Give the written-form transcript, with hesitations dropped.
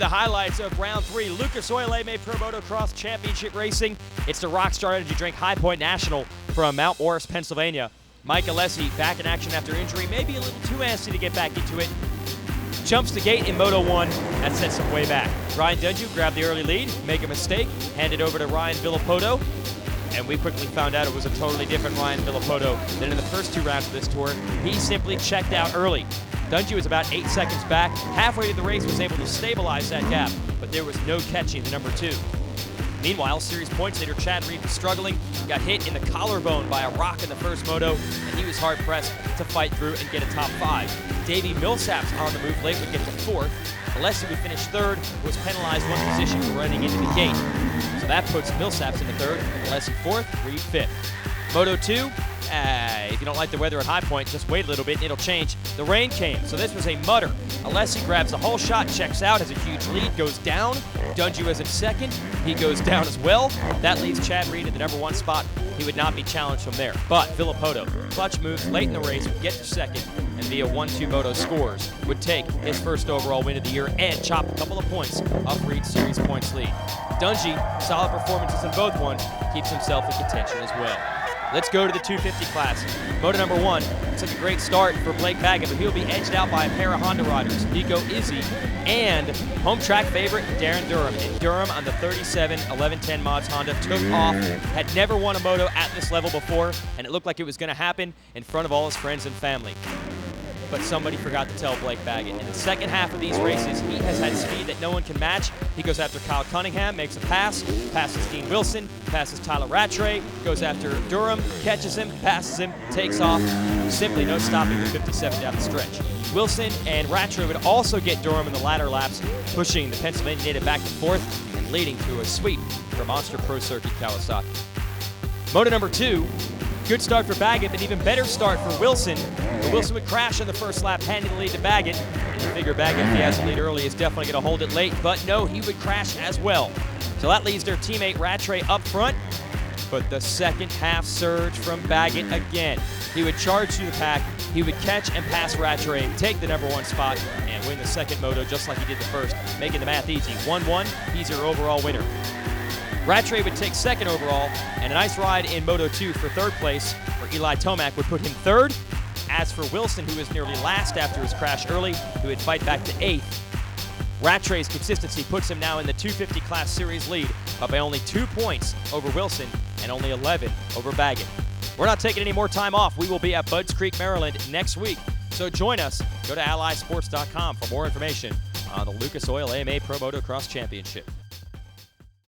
the highlights of round 3, Lucas Oil AMA Pro Motocross Championship Racing. It's the Rockstar Energy Drink High Point National from Mount Morris, Pennsylvania. Mike Alessi back in action after injury, maybe a little too antsy to get back into it. Jumps the gate in Moto 1, that sets him way back. Ryan Dunju grabbed the early lead, make a mistake, hand it over to Ryan Villopoto, and we quickly found out it was a totally different Ryan Villopoto than in the first 2 rounds of this tour. He simply checked out early. Dungy was about 8 seconds back. Halfway through the race was able to stabilize that gap, but there was no catching the number 2. Meanwhile, series points leader Chad Reed was struggling, got hit in the collarbone by a rock in the first moto, and he was hard-pressed to fight through and get a top 5. Davey Millsap's on the move late would get to 4th. Alessi would finish 3rd, was penalized 1 position for running into the gate. So that puts Millsaps into 3rd, Alessi 4th, Reed 5th. Moto 2, if you don't like the weather at High Point, just wait a little bit and it'll change. The rain came, so this was a mutter. Alessi grabs the whole shot, checks out, has a huge lead, goes down. Dungy was in 2nd, he goes down as well. That leaves Chad Reed in the number 1 spot. He would not be challenged from there. But Villopoto, clutch moves late in the race, would get to 2nd, and via 1-2 moto scores, would take his first overall win of the year and chop a couple of points off Reed's series points lead. Dungy, solid performances in both one, keeps himself in contention as well. Let's go to the 250 class. Moto number 1, it's like a great start for Blake Baggett, but he'll be edged out by a pair of Honda riders, Nico Izzi and home track favorite Darren Durham. And Durham on the 37 1110 Mods Honda took off, had never won a moto at this level before, and it looked like it was going to happen in front of all his friends and family. But somebody forgot to tell Blake Baggett. In the second half of these races, he has had speed that no one can match. He goes after Kyle Cunningham, makes a pass, passes Dean Wilson, passes Tyler Rattray, goes after Durham, catches him, passes him, takes off. Simply no stopping the 57 down the stretch. Wilson and Rattray would also get Durham in the latter laps, pushing the Pennsylvania native back to 4th and leading to a sweep for Monster Pro Circuit Kawasaki. Moto number 2. Good start for Baggett, but even better start for Wilson. But Wilson would crash on the first lap, handing the lead to Baggett. And you figure Baggett, if he has the lead early, is definitely going to hold it late. But no, he would crash as well. So that leaves their teammate Rattray up front. But the second half surge from Baggett again. He would charge through the pack. He would catch and pass Rattray, take the number 1 spot, and win the second moto just like he did the first, making the math easy. 1-1, he's your overall winner. Rattray would take 2nd overall, and a nice ride in Moto 2 for 3rd place, where Eli Tomac would put him 3rd. As for Wilson, who was nearly last after his crash early, he would fight back to 8th. Rattray's consistency puts him now in the 250 class series lead, but by only 2 points over Wilson and only 11 over Baggett. We're not taking any more time off. We will be at Budds Creek, Maryland next week, so join us. Go to allysports.com for more information on the Lucas Oil AMA Pro Motocross Championship.